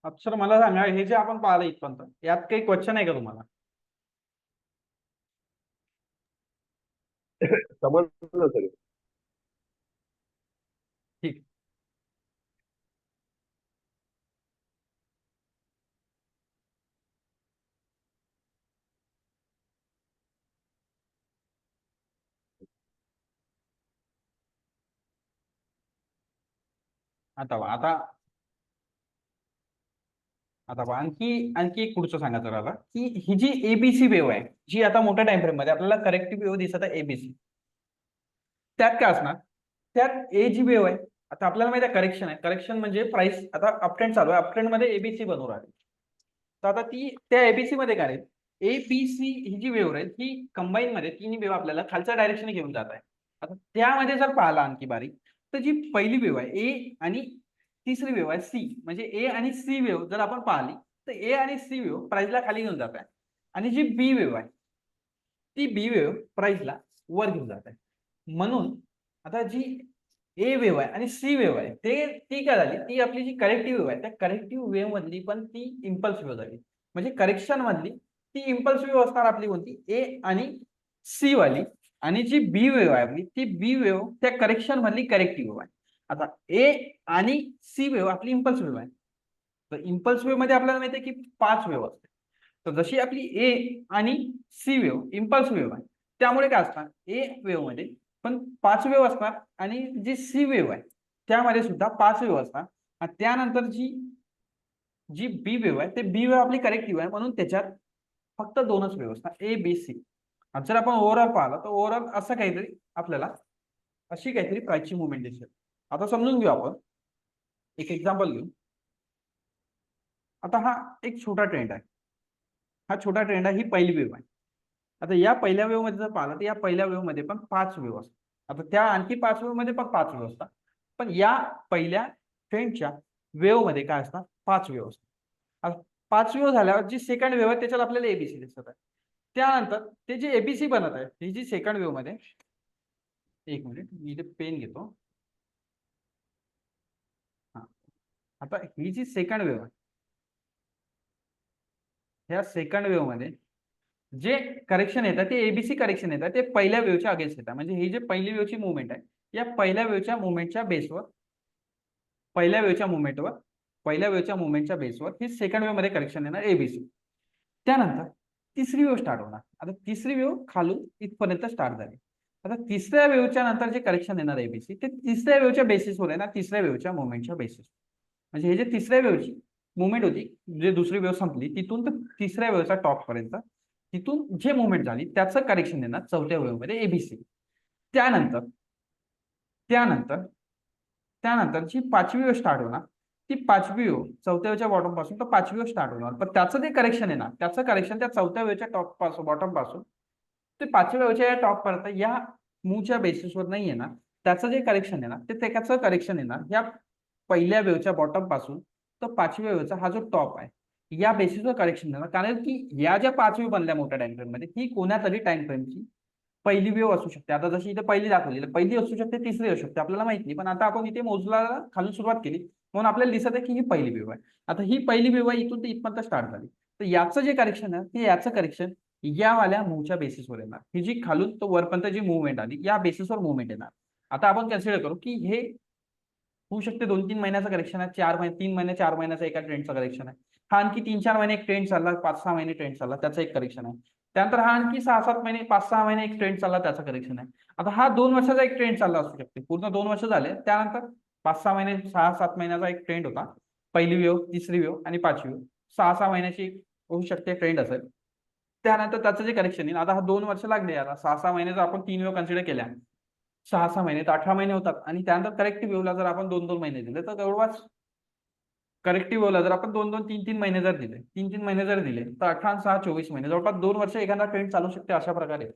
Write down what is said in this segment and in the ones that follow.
अक्षर मला सांगा, हे जे आपण पाहिलं इथपर्यंत यात काही क्वेश्चन आहे का तुम्हाला? समजलं सगळं. ठीक. आता पहा, आणखी आणखी एक पुढचं सांगायचं राहिलं की ही जी एबीसी वेव्ह आहे, जी आता मोठ्या टाइम फ्रेम मध्ये आपल्याला करेक्टिव्ह वेव्ह दिसत आहे एबीसी, त्यात काय असणार? त्यात ए जी वेव्ह आहे. आता आपल्याला माहिती आहे करेक्शन आहे. करेक्शन म्हणजे प्राइस आता अपट्रेंड चालू आहे, अपट्रेंड मध्ये एबीसी बनवून राहिली. तर आता ती त्या एबीसी मध्ये काय एबीसी ही जी वेव्ह आहे ही कंबाईन मध्ये तिन्ही वेव्ह आपल्याला खालच्या डायरेक्शन घेऊन जात आहे. आता त्यामध्ये जर पाहिला आणखी बारीक, तर जी पहिली वेव्ह आहे ए आणि तिसरी वेव्ह आहे सी, म्हणजे ए आणि सी वेव्ह जर आपण पाहिली तर ए आणि सी वेव्ह प्राइसला खाली घेऊन जात आहे, आणि जी बी वेव्ह आहे ती बी वेव्ह प्राइसला वर घेऊन जात आहे. म्हणून आता जी ए वेव्ह आहे आणि सी वेव्ह आहे ती काय झाली, ती आपली जी करेक्टिव्ह वेव्ह आहे त्या करेक्टिव्ह वेव्ह मधली पण ती इम्पल्स वेव्ह झाली. म्हणजे करेक्शन मधली ती इम्पल्स वेव्ह असणार आपली कोणती, ए आणि सी वाली. आणि जी बी वेव्ह आहे आपली ती बी वेव्ह त्या करेक्शन मधली करेक्टिव्ह वेव्ह आहे. आता ए आणि सी वेव्ह आपली इम्पल्स वेव्ह आहे. तर इम्पल्स वेव्ह मध्ये आपल्याला माहिती आहे की 5 वेव्ह असते. तर जशी आपली ए आणि सी वेव्ह इम्पल्स वेव्ह आहे, त्यामुळे काय असणार ए वेव्ह मध्ये पण 5 वेव्ह असणार, आणि जी सी वेव्ह आहे त्यामध्ये सुद्धा 5 वेव्ह असणार. आणि त्यानंतर जी जी बी वेव्ह आहे ते बी वेव्ह आपली करेक्टिव्ह आहे, म्हणून त्याच्यात फक्त दोनच वेव्ह असणार ए बी सी. जर आपण ओव्हरऑल पाहिलं तर ओव्हरऑल असं काहीतरी आपल्याला अशी काहीतरी प्राइसची मुवमेंट दिसेल. आता समजून घेऊ आपण, एक एक्झाम्पल घेऊ. आता हा एक छोटा ट्रेंड आहे, हा छोटा ट्रेंड आहे, ही पहिली वेव्ह आहे. आता या पहिल्या वेव्ह मध्ये जर पाहिलं तर या पहिल्या वेव्ह मध्ये पण 5 वेव्ह असतात. आता त्या आणखी 5 वेव्ह मध्ये पण 5 वेव्ह असतात, पण या पहिल्या ट्रेंडच्या वेव्ह मध्ये काय असतात, 5 वेव्ह असतात. आता 5 वेव्ह झाल्यावर जी सेकंड वेव्ह आहे त्याच्यात आपल्याला एबीसी दिसत आहे. त्यानंतर ते जे एबीसी बनत आहे ही जी सेकंड वेव्ह मध्ये, एक मिनिट मी इथे पेन घेतो. हा, आता ही जी सेकंड वेव्ह आहे, ह्या सेकंड वेव्ह मध्ये जे करेक्शन येतात ते एबीसी करेक्शन येतात ते पहिल्या वेव्हच्या अगेन्स्ट येतात. म्हणजे ही जी पहिली वेव्हची मुवमेंट आहे या पहिल्या वेव्हच्या मुवमेंटच्या बेसवर, पहिल्या वेव्हच्या मुवमेंटवर पहिल्या वेव्हच्या मुवमेंटच्या बेसवर ही सेकंड वेव्ह मध्ये करेक्शन येणार एबीसी. त्यानंतर तिसरी वेव्ह स्टार्ट होणार. आता तिसरी वेव्ह खालून इथपर्यंत स्टार्ट झाली. आता तिसऱ्या वेव्हच्या नंतर जे करेक्शन येणार एबीसी ते तिसऱ्या वेव्हच्या बेसिसवर येणार, तिसऱ्या वेव्हच्या मुवमेंटच्या बेसिस. म्हणजे हे जे तिसऱ्या वेव्हची मुवमेंट होती, जे दुसरी वेव्ह संपली तिथून तर तिसऱ्या वेव्हचा टॉप पर्यंत, तिथून जे मुवमेंट झाली त्याचं करेक्शन येणार चौथ्या वेव्ह मध्ये एबीसी. त्यानंतर त्यानंतर त्यानंतर जी पाचवी वेव्ह स्टार्ट होणार, ती पाचवी वेव्ह चौथ्या वेव्हच्या बॉटम पासून तर पाचवी वेव्ह स्टार्ट होणार, पण त्याचं जे करेक्शन येणार त्याचं करेक्शन त्या चौथ्या वेव्हच्या टॉप पासून बॉटम पासून ते पाचव्या वेव्हच्या या टॉप पर्यंत या मूव्हच्या बेसिसवर नाही येणार. त्याचं जे करेक्शन येणार ते त्याचं करेक्शन येणार या पहिल्या वेव्हच्या बॉटम पासून तर पाचव्या वेव्हचा हा जो टॉप आहे या बेसिसवर करेक्शन येणार. कारण की या ज्या 5 वेव्ह बनल्या मोठ्या टाइम फ्रेम मध्ये ही कोणातरी टाइम फ्रेमची पहिली वेव्ह असू शकते. आता जशी इथे पहिली दाखवली पहिली असू शकते, तिसरी असू शकते, आपल्याला माहित नाही. पण आता आपण इथे मोजला खालून सुरुवात केली म्हणून आपल्याला दिसत आहे की ही पहिली वेव्ह आहे. आता ही पहिली वेव्ह आहे, इथून ते इथपर्यंत स्टार्ट झाली. तर याचं जे करेक्शन आहे ते याचं करेक्शन या वाल्या मूव्हच्या बेसिसवर येणार. ही जी खालून तो वरपर्यंत जी मुवमेंट आली या बेसिसवर मुवमेंट येणार. आता आपण कन्सिडर करू की हे होऊ शकते 2-3 महिन्याचं करेक्शन आहे, 4 महिने 3 महिने 4 महिन्याचा एका ट्रेंडचा करेक्शन आहे. हा आणखी 3-4 महिने एक ट्रेंड चालला, 5-6 महिने ट्रेंड चालला त्याचं एक करेक्शन आहे. त्यानंतर हा आणखी 6-7 महिने 5-6 महिने एक ट्रेंड चालला त्याचं करेक्शन आहे. आता हा 2 वर्षाचा एक ट्रेंड चालला असू शकते, पूर्ण 2 वर्ष झाले. त्यानंतर 5-6 महिने 6-7 महिन्याचा एक ट्रेंड होता, पहिली वेव्ह तिसरी वेव्ह आणि पाचवी वेव्ह 6-6 महिन्याची होऊ शकते ट्रेंड असेल. त्यानंतर त्याचं जे करेक्शन येईल, आता हा 2 वर्ष लागले याला, 6-6 महिन्याचा आपण 3 वेव्ह कन्सिडर केल्या, 6-6 महिने तर 18 महिने होतात. आणि त्यानंतर करेक्टिव्ह वेव्हला जर आपण 2-2 महिने दिले तर तेवढाच करेक्टिव्ह वेव्हला जर आपण 2-2 3-3 महिने जर दिले, 3-3 महिने जर दिले तर 18 आणि 6 24 महिने, जवळपास 2 वर्ष एखादा ट्रेंड चालू शकते अशा प्रकारे.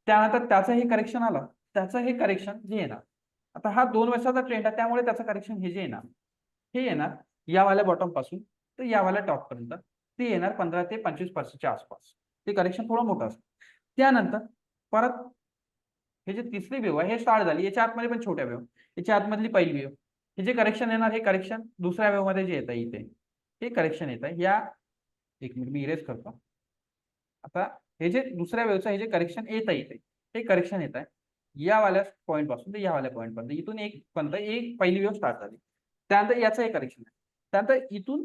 त्यानंतर त्याचं हे करेक्शन आलं, त्याचं हे करेक्शन जे येणार, आता हा 2 वर्षाचा ट्रेंड आहे त्यामुळे त्याचं करेक्शन हे जे येणार हे येणार या वाल्या बॉटम पासून तर या वाल्या टॉप पर्यंत, ते येणार 15 ते 25% आसपास. ते करेक्शन थोडं मोठं असतं. त्यानंतर परत हे जे तिसरी वेव्ह आहे हे स्टार्ट झाली, याच्या आतमध्ये पण छोट्या वेव्ह, याच्या आतमधली पहिली वेव्ह, हे जे करेक्शन येणार हे करेक्शन दुसऱ्या वेव्ह मध्ये जे येतं इथे हे करेक्शन येत आहे. या एक मिनिट मी इरेज करतो. आता हे जे दुसऱ्या वेव्हचं हे जे करेक्शन येत आहे हे करेक्शन येत आहे या वाल्या पॉईंट पासून ते या वाल्या पॉईंट पर्यंत. इथून एक पर्यंत एक पहिली वेव्ह स्टार्ट झाली. त्यानंतर याचं एक करेक्शन आहे. त्यानंतर इथून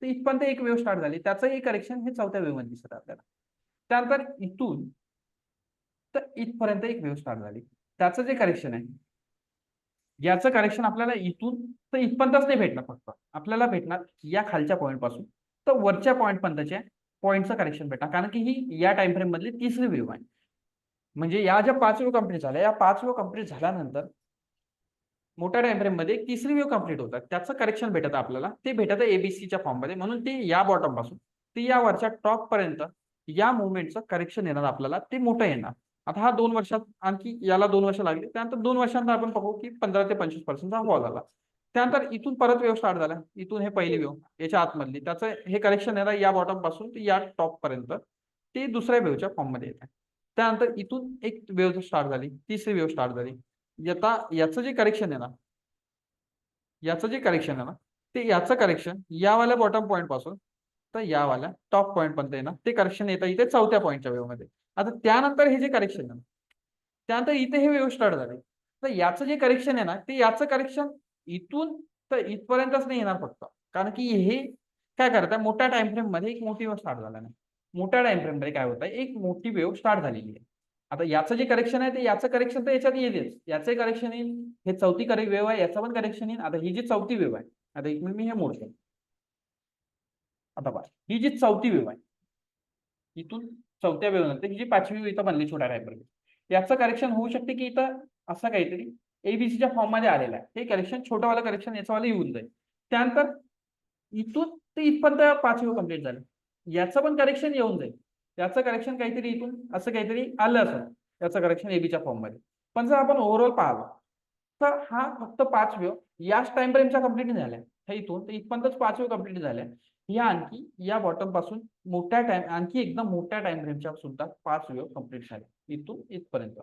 ते इथपर्यंत एक वेव्ह स्टार्ट झाली. त्याचं एक करेक्शन हे चौथ्या वेव्ह मध्ये दिसत आपल्याला. त्यानंतर इथून तर इथपर्यंत एक वेव्ह स्टार्ट झाली. त्याचं जे करेक्शन आहे याचं करेक्शन आपल्याला इथून तर इथपर्यंतच नाही भेटणार. फक्त आपल्याला भेटणार या खालच्या पॉईंट पासून तर वरच्या पॉईंट पर्यंतच्या पॉईंटचं करेक्शन भेटणार. कारण की ही या टाइम फ्रेम मधली तिसरी वेव्ह आहे. म्हणजे या ज्या 5 वेव्ह कंप्लीट झाल्या, या 5 वेव्ह कंप्लीट झाल्यानंतर मोठ्या टाइम फ्रेम मध्ये एक तिसरी वेव्ह कंप्लीट होतात. त्याचं करेक्शन भेटत आपल्याला. ते भेटत एबीसीच्या फॉर्म मध्ये. म्हणून ते या बॉटम पासून ते या वरच्या टॉप पर्यंत या मुवमेंटचं करेक्शन येणार आपल्याला. ते मोठं येणार. आता हा 2 वर्षात आणखी याला 2 वर्ष लागली. त्यानंतर 2 वर्षांत आपण पाहू की 15 ते 25% फॉल आला. त्यानंतर इथून परत वेव्ह स्टार्ट झाला. इथून हे पहिली वेव्ह याच्या आतमधली त्याचं हे करेक्शन येणार या बॉटम पासून ते या टॉप पर्यंत. ते दुसऱ्या वेव्हच्या फॉर्म मध्ये येत आहे. त्यानंतर इथून एक वेव्ह स्टार्ट झाली. तिसरी वेव्ह स्टार्ट झाली. आता याचं जे करेक्शन आहे ना ते याचं करेक्शन यावाल्या बॉटम पॉईंट पासून तर यावाल्या टॉप पॉईंट पर्यंत येणार. ते करेक्शन येतं इथे चौथ्या पॉईंटच्या वेव्ह मध्ये. आता त्यानंतर हे जे करेक्शन आहे त्यानंतर इथे हे वेव्ह स्टार्ट झाले. तर याचं जे करेक्शन आहे ना ते याचं करेक्शन इथून तर इथपर्यंतच नाही येणार फक्त. कारण की हे काय करत आहे मोठ्या टाइम फ्रेम मध्ये एक मोठी वेव्ह स्टार्ट झाला नाही. मोठ्या टाइम फ्रेम मध्ये काय होत आहे एक मोठी वेव्ह स्टार्ट झालेली आहे. आता याचं जे करेक्शन आहे ते याचं करेक्शन तर याच्यात येतेच. याचं करेक्शन येईल. हे चौथी वेव्ह आहे याचं पण करेक्शन येईल. आता ही जी चौथी वेव्ह आहे आता एक मिनिट मी हे मोडतो. आता बघा ही जी चौथी वेव्ह आहे इथून चौथ्या वेव्ह नंतर ही जी पाचवी वेव्ह इथं बनली छोट्या टाइम मध्ये याचं करेक्शन होऊ शकते की इथं असं काहीतरी एबीसीच्या फॉर्म मध्ये आलेलं आहे. हे करेक्शन छोटंवालं करेक्शन याच्यावाला येऊन जाईल. त्यानंतर इथून ते इथपर्यंत 5 वेव्ह कंप्लीट झाले. याचं पण करेक्शन येऊन जाईल. याचं करेक्शन काहीतरी इथून असं काहीतरी आलं असेल याचं करेक्शन एबीच्या फॉर्म मध्ये. पण जर आपण ओव्हरऑल पाहिलं तर हा फक्त 5 वेव्ह याच टाइम फ्रेमच्या कंप्लीट झाल्या. हे इथून तर इथपर्यंतच 5 वेव्ह कंप्लीट झाल्या. या आणखी या बॉटम पासून मोठ्या टाइम आणखी एकदम मोठ्या टाइम फ्रेमच्या सुद्धा 5 वेव्ह कंप्लीट झाल्या इथून इथपर्यंत.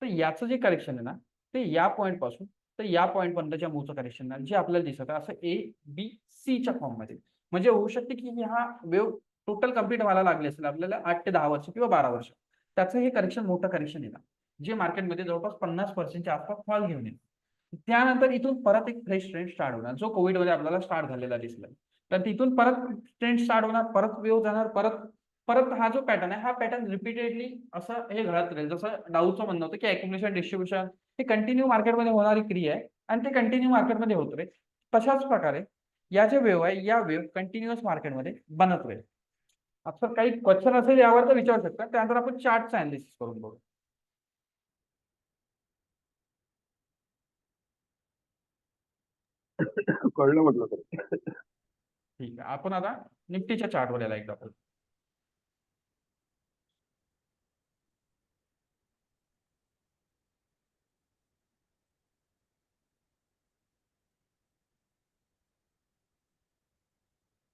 तर याचं जे करेक्शन आहे ना ते या पॉईंट पासून तर या पॉईंट पर्यंतच्या मूवचं करेक्शन जे आपल्याला दिसत आहे असं ए बी सी च्या फॉर्म मध्ये. म्हणजे होऊ शकते की हा वेव्ह टोटल कंप्लीट व्हायला लागले असेल आपल्याला 8 ते 10 वर्ष किंवा 12 वर्ष. त्याचं हे करेक्शन मोठं करेक्शन येणार जे मार्केटमध्ये जवळपास 50% च्या आसपास फॉल घेऊन येईल. त्यानंतर इथून परत एक फ्रेश ट्रेंड स्टार्ट होणार जो कोविड मध्ये आपल्याला स्टार्ट झालेला दिसला. तर तिथून परत ट्रेंड स्टार्ट होणार. परत वेव्ह जाणार. परत परत हा जो पॅटर्न आहे हा पॅटर्न रिपीटेडली असं हे घडत राहील. जसं डाऊचं म्हणणं होतं की अक्युमुलेशन डिस्ट्रीब्युशन हे कंटिन्यू मार्केटमध्ये होणारी क्रिया आहे आणि ते कंटिन्यू मार्केटमध्ये होत राहील. तशाच प्रकारे या जे वेव्ह आहे या वेव्ह कंटिन्युअस मार्केटमध्ये बनत राहील. आता काही क्वेश्चन असेल यावर तर विचारू शकता. त्यानंतर आपण चार्टचं अनालिसिस करून बघू. कळलं म्हटलं तर. ठीक आहे आपण आता निफ्टीच्या चार्टवर यायला एकदा आपण.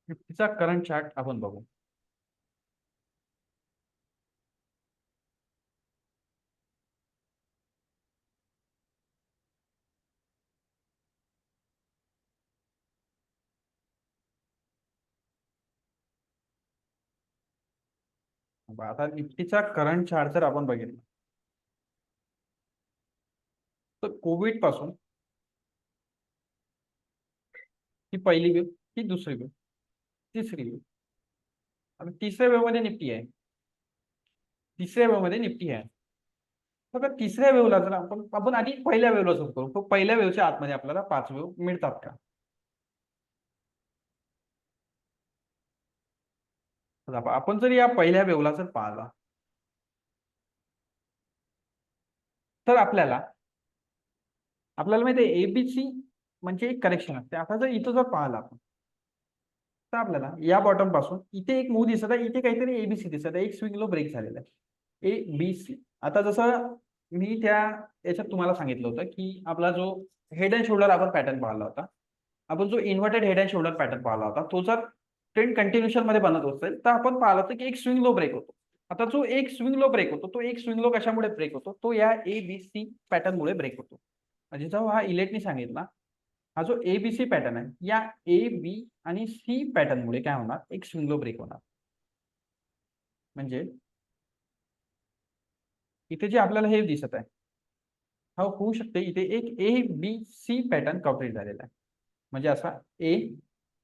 निफ्टीचा करंट चार्ट आपण बघू. आता निफ्टीचा करंट चार्ट जर आपण बघितला तर कोविड पासून ही पहिली वेव्ह ही दुसरी वेव्ह तिसरी वेव्ह आता तिसऱ्या वेव्ह मध्ये निफ्टी आहे. तिसऱ्या वेव्ह मध्ये निफ्टी आहे. तर तिसऱ्या वेव्हला जर आपण आधी पहिल्या वेव्हला झोप करू तर पहिल्या वेव्हच्या आतमध्ये आपल्याला 5 वेव्ह मिळतात का. तर आपण जर या पहिल्या वेव्हला जर पाहिला तर आपल्याला माहिती आहे एबीसी म्हणजे एक करेक्शन असते. आता जर इथं जर पाहिला आपण तर आपल्याला या बॉटम पासून इथे एक मूव दिसत आहे. इथे काहीतरी एबीसी दिसत आहे. एक स्विंग लो ब्रेक झालेला आहे ए बी सी. आता जसं मी त्या याच्यात तुम्हाला सांगितलं होतं की आपला जो हेड अँड शोल्डर आपण पॅटर्न पाहिला होता. आपण जो inverted head and shoulder pattern पाहिला होता तो जर ट्रेंड कंटिन्युएशन मध्ये बनत असेल तर आपण पाहिलं होतं की एक स्विंग लो ब्रेक होतो. आता जो एक स्विंग लो ब्रेक होतो तो एक स्विंग लो कशामुळे ब्रेक होतो तो या ए बी सी पॅटर्नमुळे ब्रेक होतो. म्हणजे जेव्हा हा इलेटनी सांगितला हा जो एबीसी पॅटर्न आहे, या ए बी आणि सी पॅटर्न मुळे काय होणार, एक स्विंग ब्रेक होणार. म्हणजे इथे जे आपल्याला हे दिसत आहे, हा होऊ शकते इथे एक A B C pattern complete झालेला आहे. म्हणजे असा ए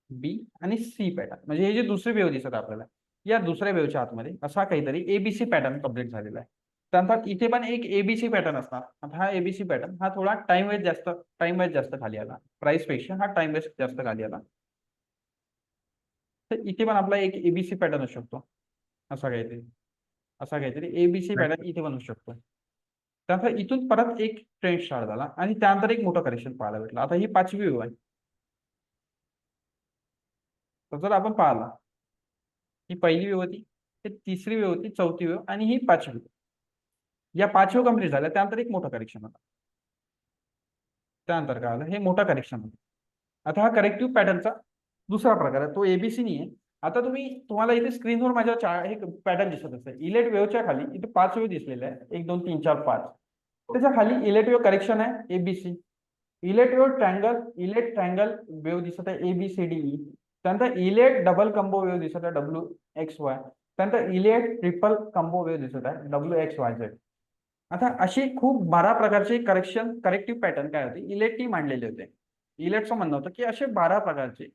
बी आणि सी पॅटर्न, म्हणजे हे जे दुसरे वेव्ह दिसत आहे आपल्याला, या दुसऱ्या वेव्हच्या आतमध्ये असा काहीतरी एबीसी पॅटर्न कंप्लीट झालेला आहे. त्यानंतर इथे पण एक एबीसी पॅटर्न असणार. आता हा एबीसी पॅटर्न हा थोडा टाइम वाईज जास्त खाली आला, प्राइस पेक्षा हा टाइम वाईज जास्त खाली आला. तर इथे पण आपला एक एबीसी पॅटर्न असू शकतो, असा काहीतरी एबीसी पॅटर्न इथे बनवू शकतो. त्यानंतर इथून परत एक ट्रेंड स्टार्ट झाला आणि त्यानंतर एक मोठं करेक्शन पाहायला भेटलं. आता ही 5वी वेव्ह आहे. तर जर आपण पाहिला, ही पहिली वेव्ह होती, ही तिसरी वेव्ह होती, चौथी वेव्ह आणि ही 5वी. या 5 वेव्ह कंप्लीट झाल्या त्यानंतर एक मोठं करेक्शन होता. त्यानंतर काय आलं, हे मोठं करेक्शन होतं. आता हा करेक्टिव्ह पॅटर्नचा दुसरा प्रकार आहे, तो एबीसी नाही आहे. आता तुम्हाला इथे स्क्रीनवर माझ्या हे पॅटर्न दिसत असेल. इलेट वेव्हच्या खाली इथे 5 वेव्ह दिसलेले आहे, 1 2 3 4 5. त्याच्या खाली इलेट वेव्ह करेक्शन आहे एबीसी. इलेट ट्रँगल वेव्ह दिसत आहे एबीसीडीई. त्यानंतर इलेट डबल कंबो वेव्ह दिसत आहे डब्ल्यू एक्स वाय. त्यानंतर इलेट ट्रिपल कंबो वेव्ह दिसत आहे डब्ल्यू एक्स वाय झेड. आता अशी खूप 12 प्रकारचे करेक्टिव्ह पॅटर्न काय होते, इलेटनी मांडलेले होते. इलेटचं म्हणणं होतं की असे 12 प्रकारचे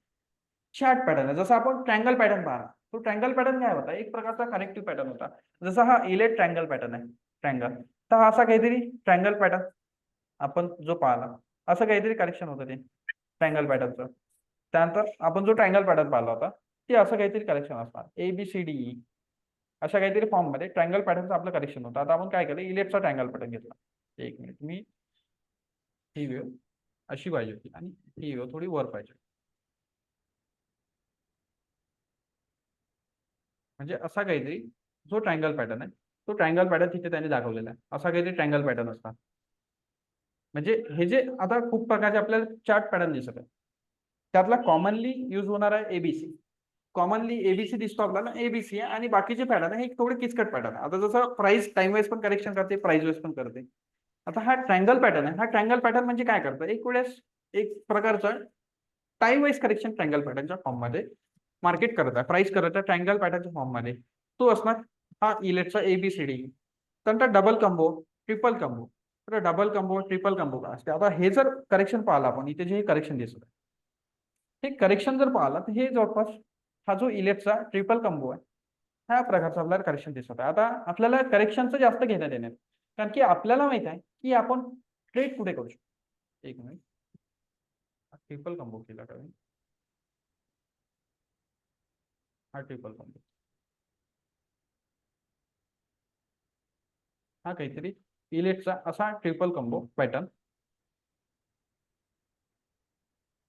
चार्ट पॅटर्न आहे. जसं आपण ट्रँगल पॅटर्न पाहिला, तो ट्रँगल पॅटर्न काय होता, एक प्रकारचा करेक्टिव्ह पॅटर्न होता. जसा हा इलेट ट्रँगल पॅटर्न आहे, ट्रँगल, तर हा असा काहीतरी ट्रँगल पॅटर्न आपण जो पाहिला, असं काहीतरी करेक्शन होतं ते ट्रँगल पॅटर्नचं. त्यानंतर आपण जो ट्रँगल पॅटर्न पाहिला होता, ते असं काहीतरी करेक्शन असणार एबीसीडीई, अशा काहीतरी फॉर्म मध्ये ट्रँगल पॅटर्नचं आपलं करेक्शन होतं. आता आपण काय केलं, इलेटचा ट्रँगल पॅटर्न घेतला. एक मिनिट, मी ही वेव्ह अशी पाहिजे होती आणि ही वेव्ह थोडी वर पाहिजे, म्हणजे असा काहीतरी जो ट्रँगल पॅटर्न आहे, तो ट्रँगल पॅटर्न तिथे त्यांनी दाखवलेला आहे. असा काहीतरी ट्रँगल पॅटर्न असतात. म्हणजे हे जे आता खूप प्रकारचे आपल्याला चार्ट पॅटर्न दिसत आहे, त्यातला कॉमनली यूज होणार आहे एबीसी. कॉमनली एबीसी दिसतो आपल्याला, एबीसी आहे. आणि बाकीचे पॅटर्न आहे हे थोडे किचकट पॅटर्न आहे. आता जसं प्राइस टाइम वाईज पण करेक्शन करते, प्राइस वाईज पण करते. आता हा ट्रँगल पॅटर्न आहे, हा ट्रँगल पॅटर्न म्हणजे काय करतं, एक वेळेस एक प्रकारचा टाइम वाईज करेक्शन ट्रँगल पॅटर्नच्या फॉर्म मध्ये मार्केट करत आहे, प्राइस करत आहे ट्रँगल पॅटर्नच्या फॉर्म मध्ये. तो असणार हा इलेटचा एबीसीडी. त्यानंतर डबल कंबो, ट्रिपल कंबो. तर डबल कंबो, ट्रिपल कंबो काय असते, आता हे जर करेक्शन पाहिलं आपण, इथे जे हे करेक्शन दिसत आहे, हे करेक्शन जर पाहिलं तर हे जवळपास हा जो इलेटचा ट्रिपल कंबो आहे, ह्या प्रकारचा आपल्याला करेक्शन दिसत आहे. आता आपल्याला करेक्शनचं जास्त घेण्यात येणार, कारण की आपल्याला माहित आहे की आपण ट्रेड कुठे करू शकतो. एक मिनिट, ट्रिपल कंबो केला का मी? हा ट्रिपल कंबो, हा काहीतरी इलेटचा असा ट्रिपल कंबो पॅटर्न,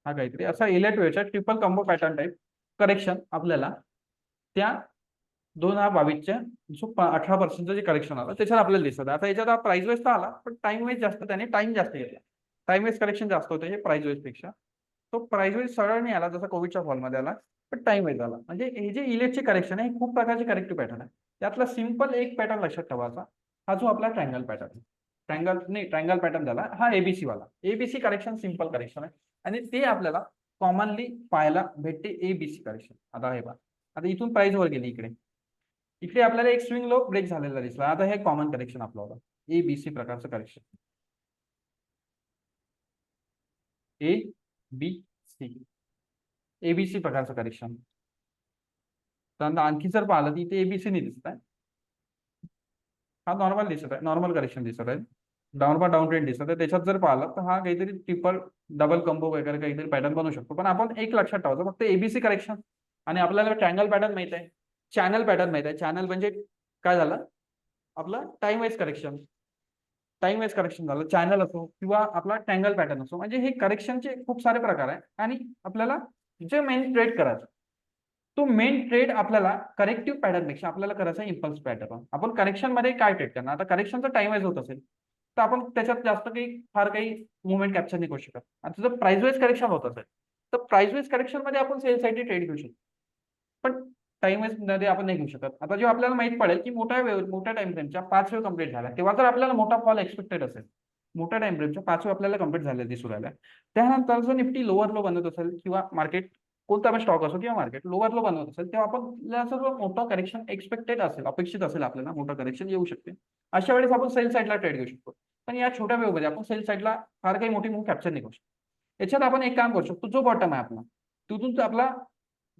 हा काहीतरी असा इलेट वेळचा triple combo pattern type correction आपल्याला त्या 2022च्या जो 18% जे करेक्शन आलं त्याच्यात आपल्याला दिसत आहे. आता याच्यात हा प्राइस वाईज तर आला, पण टाइम वाईज जास्त, त्याने टाइम जास्त घेतला. टाइम वाईज करेक्शन जास्त होतं हे प्राइस वाईज पेक्षा. तो प्राइस वाईज सरळ नाही आला जसा कोविडच्या फॉलमध्ये आला, पण टाइम वाईज आला. म्हणजे हे जे इलेटचे करेक्शन आहे, खूप प्रकारचे करेक्टिव्ह पॅटर्न आहे. त्यातला सिंपल एक पॅटर्न लक्षात ठेवायचा, हा जो आपला ट्रँगल पॅटर्न, ट्रँगल पॅटर्न झाला हा एबीसी वाला. एबीसी करेक्शन सिंपल करेक्शन आहे आणि ते आपल्याला कॉमनली पाहायला भेटते एबीसी करेक्शन. आता हे पहा, आता इथून प्राइस वर गेली, इकडे इकडे आपल्याला एक स्विंग लो ब्रेक झालेला दिसला. आता हे कॉमन करेक्शन आपलं होतं, एबीसी प्रकारचं correction, A B C, ABC प्रकारचं करेक्शन. त्यानंतर आणखी जर पाहिलं तर इथे एबीसी नाही दिसत आहे, हा नॉर्मल दिसत आहे, नॉर्मल करेक्शन दिसत आहे, डाऊन ट्रेंड दिसत आहे. त्याच्यात जर पाहिलं तर हा काहीतरी ट्रिपल डबल कंबो वगैरे काहीतरी पॅटर्न बनवू शकतो. पण आपण एक लक्षात ठेवायचं, फक्त एबीसी करेक्शन आणि आपल्याला ट्रँगल पॅटर्न माहित आहे, चॅनल पॅटर्न माहित आहे. चॅनल म्हणजे काय झालं, आपलं टाइम वाईज करेक्शन झालं, चॅनल असो किंवा आपला ट्रँगल पॅटर्न असो. म्हणजे हे करेक्शनचे खूप सारे प्रकार आहे. आणि आपल्याला जे मेन ट्रेड करायचं, तो मेन ट्रेड आपल्याला करेक्टिव्ह पॅटर्न पेक्षा आपल्याला करायचा इम्पल्स पॅटर्न. आपण करेक्शन मध्ये काय ट्रेड करणार, आता करेक्शनचा टाइम वाईज होत असेल तर आपण त्याच्यात जास्त फार काही मुवमेंट कॅप्चर नाही करू शकत. आता जर प्राइस वाईज करेक्शन होत असेल तर प्राइस वाईज करेक्शन मध्ये आपण सेल साठी ट्रेड घेऊ शकतो, पण टाइम वाईज मध्ये आपण नाही घेऊ शकत. आता जेव्हा आपल्याला माहित पडेल की मोठ्या टाइम फ्रेमच्या 5 वेळ कंप्लीट झाला, तेव्हा जर आपल्याला मोठा फॉल एक्सपेक्टेड असेल मोठ्या टाइम फ्रेमच्या 5 वेव आपल्याला कम्प्लीट झाले दिसू राहिल्या. त्यानंतर जर निफ्टी लोअर लो बनत असेल किंवा मार्केट कोणता पण स्टॉक असो किंवा मार्केट लोअर लो बनवत असेल तेव्हा आपल्याला सर्व मोठं करेक्शन एक्सपेक्टेड असेल, अपेक्षित असेल आपल्याला मोठं करेक्शन येऊ शकते. अशा वेळेस आपण सेल साईडला ट्रेड घेऊ शकतो. पण या छोट्या वेव मध्ये आपण सेल साईडला फार काही मोठी मूव्ह कॅप्चर नाही करू शकतो. याच्यात आपण एक काम करू शकतो, जो बॉटम आहे आपला तिथून तो आपला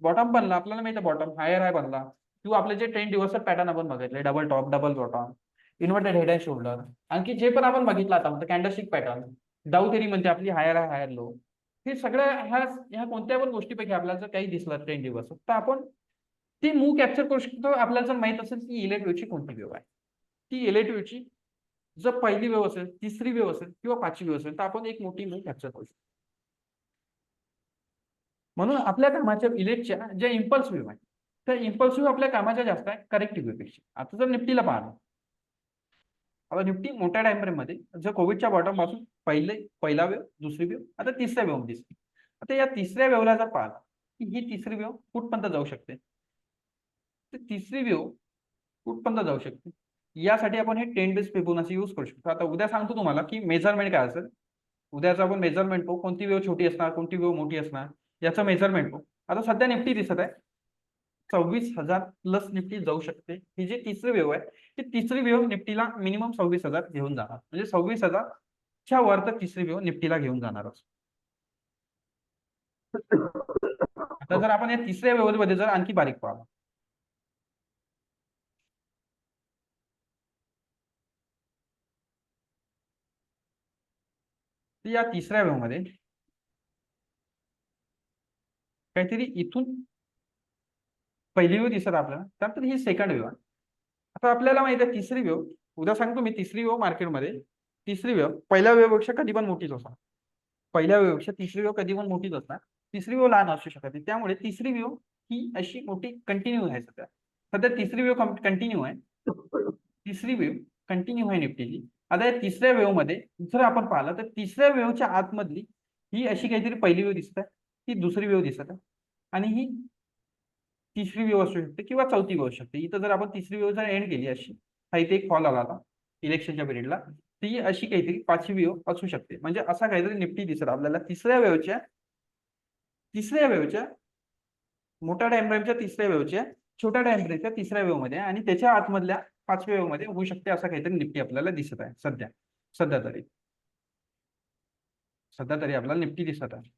बॉटम बनला, आपल्याला माहिती आहे बॉटम हायर हाय बनला किंवा आपले जे 10 दिवस पॅटर्न आपण बघितले, double top double bottom, inverted head and shoulder, आणखी जे पण आपण बघितलं आता म्हणतो कॅन्डलस्टिक पॅटर्न, डाऊ थेरी म्हणते आपली हायर हाय हायर लो, हे सगळ्या ह्या कोणत्या पण गोष्टीपैकी आपल्याला जर काही दिसलं 10 दिवस तर आपण ती मूव्ह कॅप्चर करू शकतो. आपल्याला जर माहित असेल की इलेक्ट्रिकची कोणती वेव आहे, ती इलेक्ट्रिकची जर पहिली वेव असेल, तिसरी वेव असेल किंवा पाचवी वेव असेल तर आपण एक मोठी मूव्ह कॅप्चर करू शकतो. म्हणून आपल्या कामाच्या इलेक्टच्या ज्या इम्पल्स वेव्ह आहे त्या इम्पल्स वेव्ह आपल्या कामाच्या जास्त आहे करेक्टिव्ह वेव्ह पेक्षा. आता जर निफ्टीला पाहिलं, आता निफ्टी मोठ्या टाइम फ्रेम मध्ये जर कोविडच्या बॉटम पासून पहिला वेव, दुसरी वेव, आता तिसऱ्या वेव दिसते. आता या तिसऱ्या वेवला जर पाहिलं की ही तिसरी वेव कुठपर्यंत जाऊ शकते, तर तिसरी वेव कुठपर्यंत जाऊ शकते यासाठी आपण हे 10 डेज फिबोनाची यूज करू शकतो. आता उद्या सांगतो तुम्हाला की मेजरमेंट काय असेल. उद्याचं आपण मेजरमेंट पाहू, कोणती वेव छोटी असणार कोणती वेव मोठी असणार याचं मेजरमेंट पाहू. आता सध्या निफ्टी दिसत आहे 26,000 प्लस निफ्टी जाऊ शकते. ही जी तिसरी वेव आहे ती तिसरी वेव निफ्टीला मिनिमम 26,000 घेऊन जाणार, म्हणजे 26,000च्या वर तर तिसरी वेव निफ्टीला घेऊन जाणार. आता जर आपण या तिसऱ्या वेव मध्ये जर आणखी बारीक पाहिलं, तर या तिसऱ्या वेव मध्ये काहीतरी इथून पहिली वेव दिसत आपल्याला, त्यानंतर ही सेकंड वेव आहे. आता आपल्याला माहिती आहे तिसरी वेव, उद्या सांगतो मी तिसरी वेव मार्केटमध्ये, तिसरी वेव पहिल्या वेवपेक्षा कधी पण मोठीच असणार. पहिल्या वेवपेक्षा तिसरी वेव कधी पण मोठीच असणार, तिसरी वेव लहान असू शकत नाही. त्यामुळे तिसरी वेव ही अशी मोठी कंटिन्यू आहे. सध्या सध्या तिसरी वेव कंटिन्यू आहे, तिसरी वेव कंटिन्यू आहे निफ्टीची. आता या तिसऱ्या वेव मध्ये जर आपण पाहिलं तर तिसऱ्या वेवच्या आतमधली ही अशी काहीतरी पहिली वेव दिसत आहे, ही दुसरी वेव दिसत आहे आणि ही तिसरी वेव असू शकते किंवा चौथी वेव असू शकते. इथं जर आपण तिसरी वेव जर एंड केली अशी, हा इथे एक फॉल आला होता इलेक्शनच्या पिरियडला, ती अशी काहीतरी पाचवी वेव असू शकते. म्हणजे असा काहीतरी निफ्टी दिसत आपल्याला तिसऱ्या वेवच्या मोठ्या टाइम फ्रेमच्या तिसऱ्या वेवच्या छोट्या टाइम फ्रेमच्या तिसऱ्या वेव मध्ये आणि त्याच्या आतमधल्या पाचव्या वेव मध्ये होऊ शकते. असा काहीतरी निफ्टी आपल्याला दिसत आहे सध्या सध्या तरी आपल्याला निफ्टी दिसत आहे.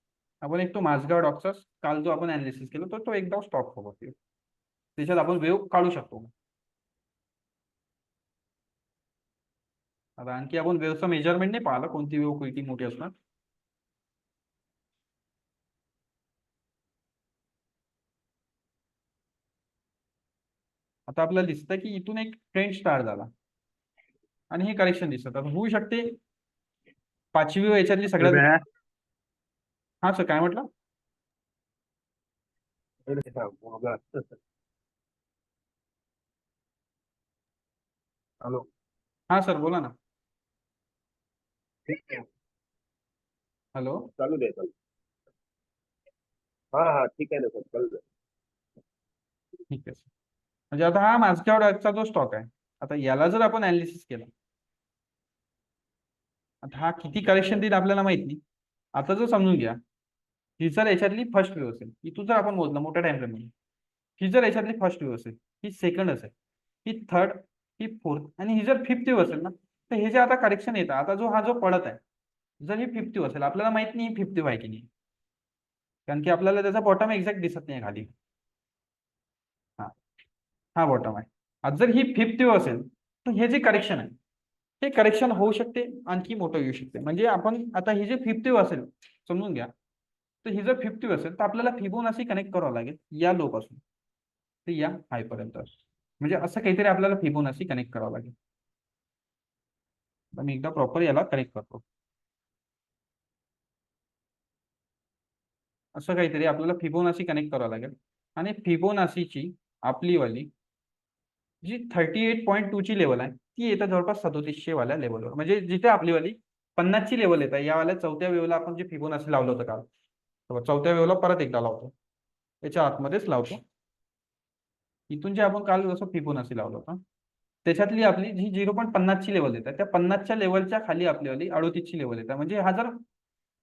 आपण एक तो माझगाव डॉकचा काल जो आपण अनालिसिस केला तो एकदा स्टॉप होतो, त्याच्यात आपण वेव काढू शकतो. आता आणखी आपण वेवचं मेजरमेंट नाही पाहिलं, कोणती वेव किती मोठी असणार. आता आपल्याला दिसतं की इथून एक ट्रेंड स्टार्ट झाला आणि हे करेक्शन दिसत होऊ शकते. पाचवी वेव याच्यातली सगळ्यात. हा सर काय म्हटलं. हॅलो. हा सर बोला ना. ठीक आहे, हॅलो. चालू दे चालू. हा हा ठीक आहे ना सर, चालू दे. ठीक आहे सर. म्हणजे आता हा माझ्याकडचा जो स्टॉक आहे, आता याला जर आपण अनालिसिस केलं, आता हा किती करेक्शन देईल आपल्याला माहित नाही. आता जर समजून घ्या ही जर याच्यातली फर्स्ट वेव असेल, इथून जर आपण मोजलं मोठ्या टाइम फ्रेम मध्ये, ही जर याच्यातली फर्स्ट वेव असेल, ही सेकंड असेल, ही थर्ड, ही फोर्थ आणि ही जर फिफ्थ वेव असेल ना, तर हे जे आता करेक्शन येतं, आता हा जो पडत आहे, जर ही फिफ्थ वेव असेल, आपल्याला माहित नाही ही फिफ्थ वेव आहे की नाही, कारण की आपल्याला त्याचा बॉटम एक्झॅक्ट दिसत नाही खाली. हा हा बॉटम आहे. आता जर ही फिफ्थ वेव असेल तर हे जे करेक्शन आहे ते करेक्शन होऊ शकते, आणखी मोठं येऊ शकते. म्हणजे आपण आता ही जे फिफ्थ वेव असेल समजून घ्या, तर ही जर फिफ्थ वेव असेल तर आपल्याला फिबोनाची कनेक्ट करावं लागेल या लो पासून ते या हाय पर्यंत. म्हणजे असं काहीतरी आपल्याला फिबोनाची कनेक्ट करावं लागेल. मी एकदा प्रॉपर याला कनेक्ट करतो. असं काहीतरी आपल्याला फिबोनाची कनेक्ट करावं लागेल आणि फिबोनाचीची आपली वाली जी 38.2 ची लेवल आहे ती येतं जवळपास 3700 वाल्या लेवलवर. म्हणजे जिथे आपली वाली 50 ची लेवल येत आहे, या वाल्या चौथ्या वेवला आपण जे फिबोनाची लावलं होतं काल, चौथ्या वेवला परत एकदा लावतो, याच्या आतमध्येच लावतो. इथून जे आपण काल जसं फिबोनाची लावलं होतं त्याच्यातली आपली जी 0.50 ची लेवल येतात त्या 50च्या लेवलच्या खाली आपल्यावाली 38 ची लेवल येतात. म्हणजे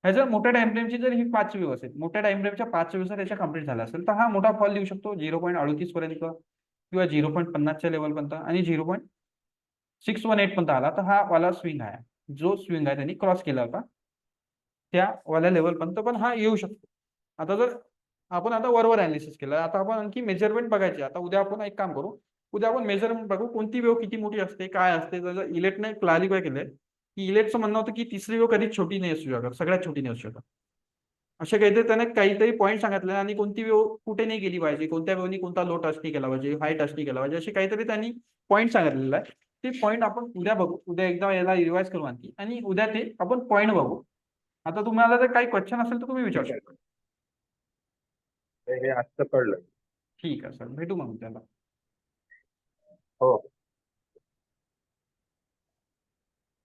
ह्याच्या मोठ्या टाइम फ्रेमची जर ही 5 वेव्ह असेल, मोठ्या टाइम फ्रेमच्या 5 वेव्ह त्याच्या कंप्लीट झाला असेल तर हा मोठा फॉल देऊ शकतो 0.38 पर्यंत किंवा 0.50च्या लेवल पर्यंत आणि 0.618 पर्यंत आला तर हा वाला स्विंग आहे. जो स्विंग आहे त्यांनी क्रॉस केला होता त्या वाल्या लेवल पर्यंत पण हा येऊ शकतो. आता जर आपण आता वरवर अनालिसिस केलं, आता आपण आणखी मेजरमेंट बघायचे. आता उद्या आपण एक काम करू, उद्या आपण मेजरमेंट बघू कोणती वेव किती मोठी असते, काय असते. जर इलेक्टने क्लॅरिफाय केलंय की इलेक्टचं म्हणणं होतं की तिसरी वेव कधीच छोटी नाही असू शकत, सगळ्यात छोटी नाही असू शकत. असे काहीतरी त्याने काहीतरी पॉईंट सांगितले आणि कोणती वेव कुठे नाही गेली पाहिजे, कोणत्या वेवनी कोणता लो टच नाही केला पाहिजे, हाय टच नाही केला पाहिजे, असे काहीतरी त्यांनी पॉईंट सांगितलेला आहे. ते पॉईंट आपण उद्या बघू, उद्या एकदा याला रिवाइज करू आणखी आणि उद्या ते आपण पॉईंट बघू. आता तुम्हाला जर काही क्वेश्चन असेल तर तुम्ही विचारू ठीक आहे. शकता. हे आजचं कळलं. ठीक आहे सर, भेटू मग त्याला. हो.